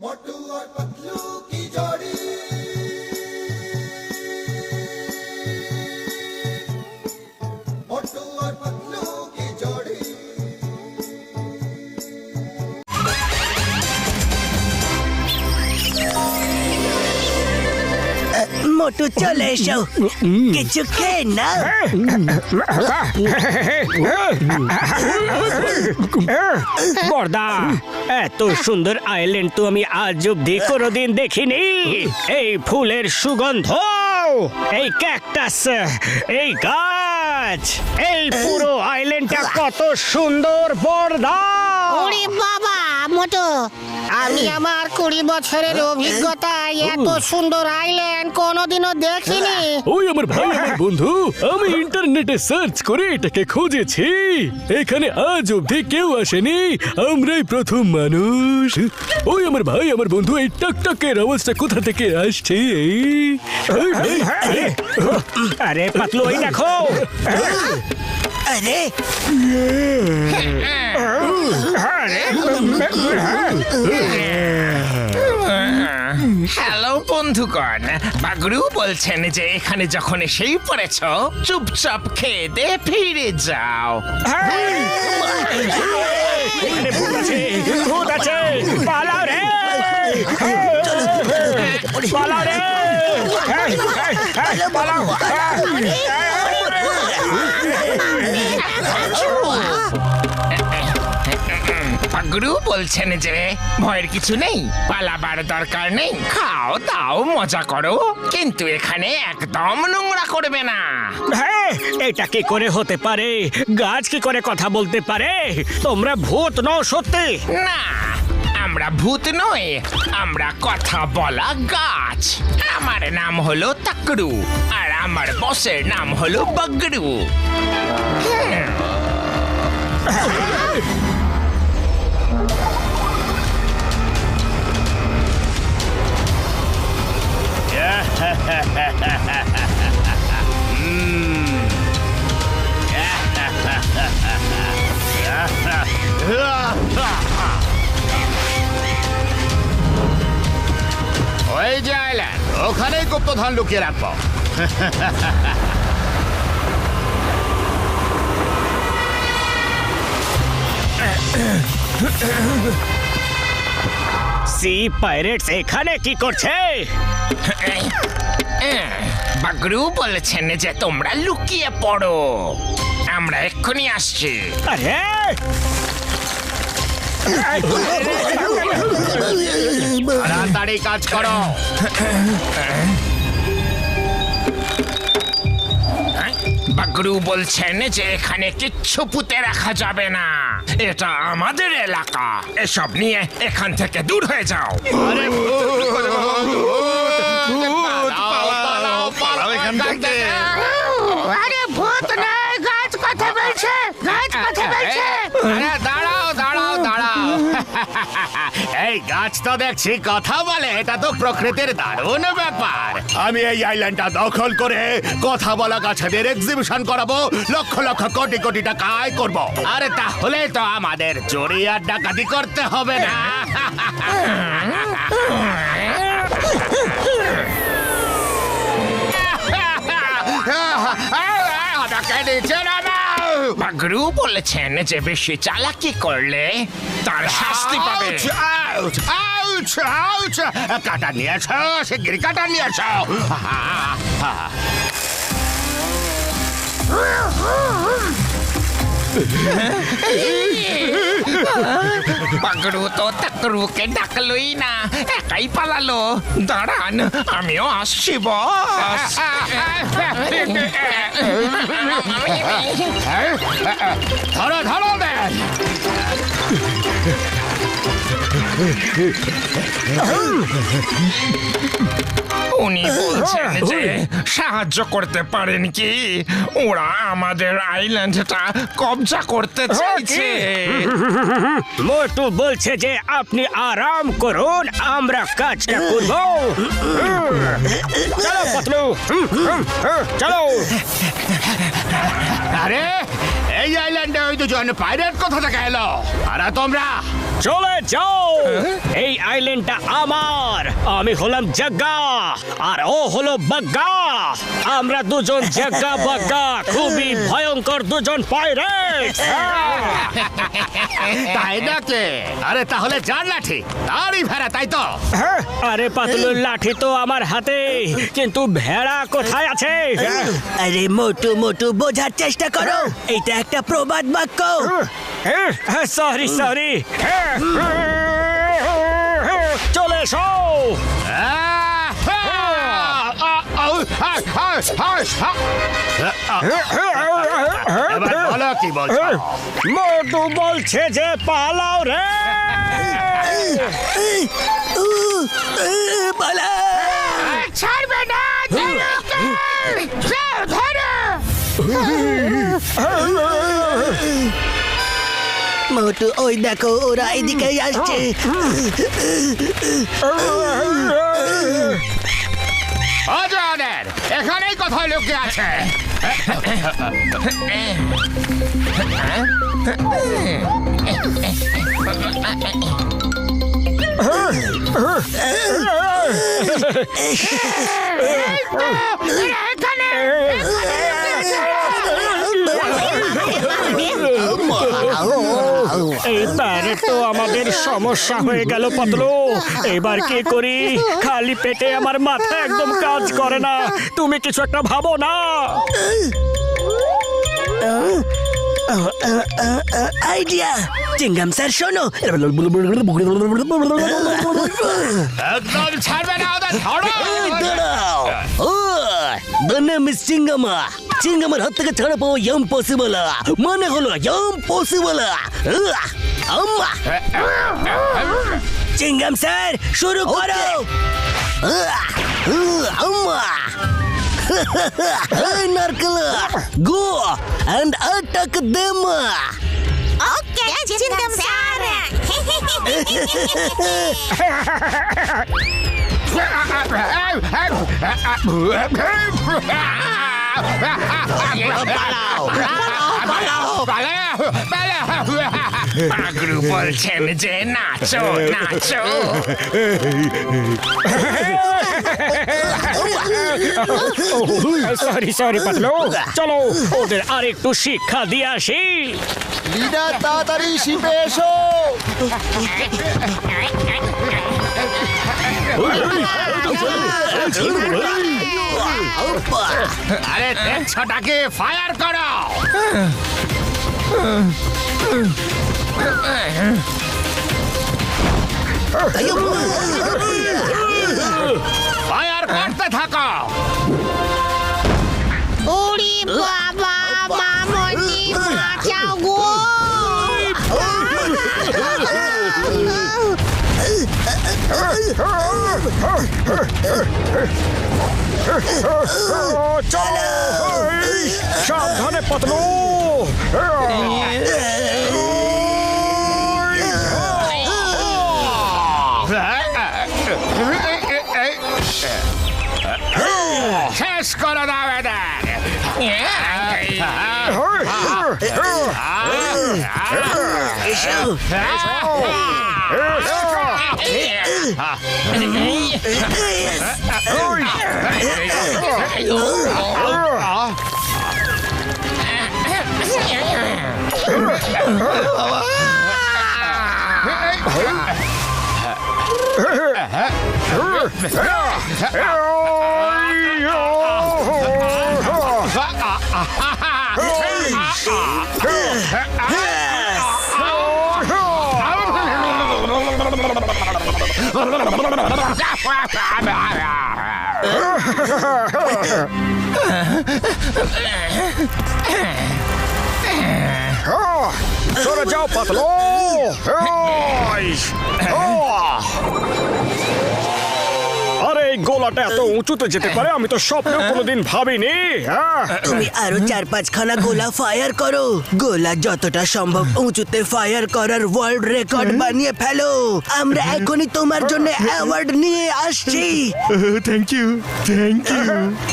मोटू और पतलू की जोड़ी मोटू और पतलू की जोड़ी মোটু চলে এসো কিছু খেয়ে নাও বর্দা এত সুন্দর আইল্যান্ড তো আমি আজ অব্দি কোনোদিন দেখিনি। এই ফুলের সুগন্ধ, এই ক্যাকটাস, এই গাছ, এই পুরো আইল্যান্ডটা কত সুন্দর বর্দা। ওরে বাবা মোটু, আমি আমার 20 বছরের অভিজ্ঞতায় এত সুন্দর আইল্যান্ড কোনোদিনও দেখিনি। ওই আমার ভাই আমার বন্ধু, আমি ইন্টারনেটে সার্চ করে এটাকে খুঁজেছি। এখানে আজ অবধি কেউ আসেনি, আমরাই প্রথম মানুষ। ওই আমার ভাই আমার বন্ধু, এই টকটকের আওয়াজটা কোথা থেকে আসছে? আরে পাতলু, ওই দেখো। আরে হ্যালো বন্ধুগণ, বাগরু বলছেন যে এখানে যখন এসেই পড়েছ চুপচাপ খেয়ে দে ফিরে যাও। এখানে ভূত আছে, ভূত আছে, পালাও রে, পালাও রে, পালাও। বাগরু বলছেন যে ভয়ের কিছু নেই, পালাবার দরকার নেই, খাও দাও মজা করো, কিন্তু এখানে একদম নোংরা করবে না। হ্যাঁ, এটা কি করে হতে পারে? গাছ কি করে কথা বলতে পারে? তোমরা ভূত নও সত্যি? না, আমরা ভূত নই, আমরা কথা বলা গাছ। আমার নাম হলো তাকরু আর আমার বসের নাম হলো বাগরু। ওই যে আইল্যান্ড, ওখানেই গুপ্তধন লুকিয়ে রাখবো। সি পাইরেটস এখানে কি করছে? বাগরু বলেছেন যে তোমরা লুকিয়ে পড়ো, আমরা এক্ষুনি আসছি। আরে তাড়াতাড়ি কাজ করো। বাগরু বলছেন যে এখানে কিচ্ছু পুঁতে রাখা যাবে না, এটা আমাদের এলাকা, এসব নিয়ে এখান থেকে দূর হয়ে যাও। আরে পালাও এখান থেকে। আরে ভূত নয়, গাছ কথা বলছে, গাছ কথা বলছে। আরে দাঁড়াও দাঁড়াও দাঁড়াও, এই গাছ তো দেখছি কথা বলে, এটা তো প্রকৃতির দারুণ ব্যাপার। আমি এই আইল্যান্ডটা দখল করে কথা বলা গাছেদের এক্সিবিশন করাবো, লক্ষ লক্ষ কোটি কোটি টাকা আয় করবো। আরে তাহলে তো আমাদের চুরি আর ডাকাতি করতে হবে না। বাগরু বলেছেন যে বেশি চালাকি করলে তার শাস্তি পাবে। কাটা নিয়ে আসো, শিগগিরি কাটা নিয়ে আসো। বাগরু তো তাকরুকে ডাকলই না, একাই পালালো। দাঁড়ান, আমিও আসছি বস। ধরো ধরো দেন। উনি বলছেন যে সাহায্য করতে পারেন কি, ওরা আমাদের আইল্যান্ডটা কবজা করতে চাইছে। মোটু বলছে যে আপনি আরাম করুন, আমরা কাজটা করব। চলো পাতলু, চলো। আরে এই আইল্যান্ডে ওই দুজন পাইরেট কোথা থেকে এলো? আর তোমরা চলে যাও। এই আইল্যান্ডটা আমার। আমি হলাম জাগ্গা আর ও হলো বাগ্গা। আমরা দুজন জাগ্গা বাগ্গা, খুবই ভয়ঙ্কর দুজন পাইরেট। তাই নাকি? আরে তাহলে যার লাঠি তারই ভেড়া, তাই তো? আরে পাতলুর লাঠি তো আমার হাতে, কিন্তু ভেড়া কোথায় আছে? আরে মোটু মোটু বোঝার চেষ্টা করো, এটা একটা প্রবাদ বাক্য। সরি সরি, চলে এসো। এবার বলো কি বলছো? মোটু বলছে যে পালাও রে। পালা। ছাড়বে না, মোটু ওই দেখো, ওরা এদিকেই আসছে। অজয়ের এখানেই কোথায় লুকিয়ে আছে? এই প্যারেট তো আমাদের সমস্যা হয়ে গেল পাতলু। এবার কি করি? খালি পেটে আমার মাথা একদম কাজ করে না। তুমি কিছু একটা ভাবো না। আইডিয়া। চিংগাম স্যার শোনো, একদম ছাড়বে না ওদের, ধরো। দাঁড়াও। ও নাম ইজ চিঙ্গামা। চিঙ্গামার হাত থেকে ছাড়া পাওয়া ইম্পসিবল, মানে হলো ইম্পসিবল। আম্মা চিঙ্গাম স্যার শুরু করো। আম্মা নারকেল, go and attack them. Okay Chingum sir. Pagdu বলছেন যে নাচো নাচো। সরি সরি পাতলু, চলো ওদের আরেকটু শিক্ষা দিয়ে আসি। লিডার তাড়াতাড়ি শিপে এসো। আরে দেখছোটাকে ফায়ার করো। ফায়ার করতে থাকো। ওরে বাবা, মামনি বাঁচাও গো। চলো, সাবধানে পাতলু। শেষ করে দাও এদের। সরে যাও পাতলু। আরে গোলা গোলাটা এত উঁচুতে যেতে পারে আমি তো স্বপ্নেও কোনোদিন ভাবিনি। হ্যাঁ তুমি আরো 4-5খানা গোলা ফায়ার করো। গোলা যতটা সম্ভব উঁচুতে ফায়ার করার ওয়ার্ল্ড রেকর্ড বানিয়ে ফেলো। আমরা এখনই তোমার জন্য অ্যাওয়ার্ড নিয়ে আসছি। Thank you, thank you.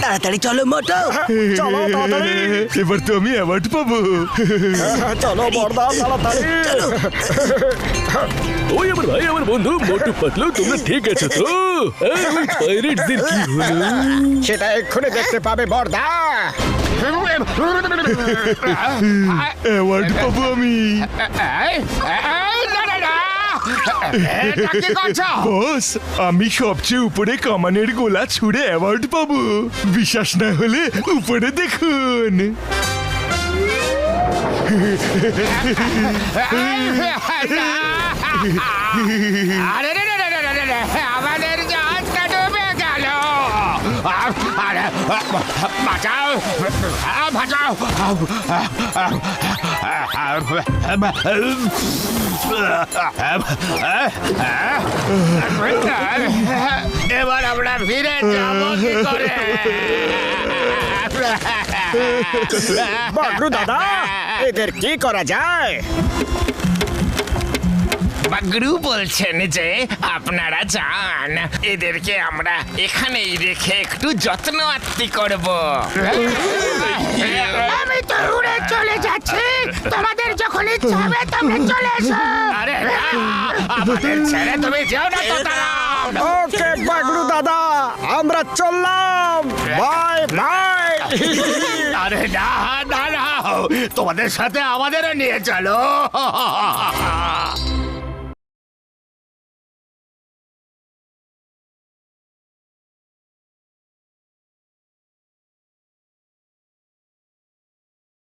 তাড়াতাড়ি চলো মোটো। চলো তাড়াতাড়ি। এবার তো আমি অ্যাওয়ার্ড পাবো। চলো বর্দা তাড়াতাড়ি। ওই আমার ভাই আমার বন্ধু মোটু পাতলু, তোমরা ঠিক আছো তো? এই, ওই পাইরেটসদের কি হলো? সেটা এক্ষুনি দেখতে পাবে বর্দা। অ্যাওয়ার্ড পাবো আমি। বস, আমি সবচেয়ে উপরে কামানের গোলা ছুঁড়ে অ্যাওয়ার্ড পাবো। বিশ্বাস না হলে উপরে দেখুন। আরে রে রে রে রে রে রে, আমাদের জাহাজটা ডুবে গেল। আরে বাঁচাও, বাঁচাও। এবার আমরা ফিরে যাবো কি করে? বাগরু দাদা, এদের কি করা যায়? বাগরু বলছেন যে আপনারা যান, এদেরকে আমরা এখানেই রেখে একটু যত্ন আত্তি করব। আমি তো উড়ে চলে যাচ্ছি, তোমাদের যখন ইচ্ছা হবে তোমরা চলে এসো। আরে না, আমাদের ছেড়ে তুমি যেও না তো তারা। ওকে বাগরু দাদা, আমরা চললাম। Bye bye. আরে না না না, তোমাদের সাথে আমাদেরও নিয়ে চলো।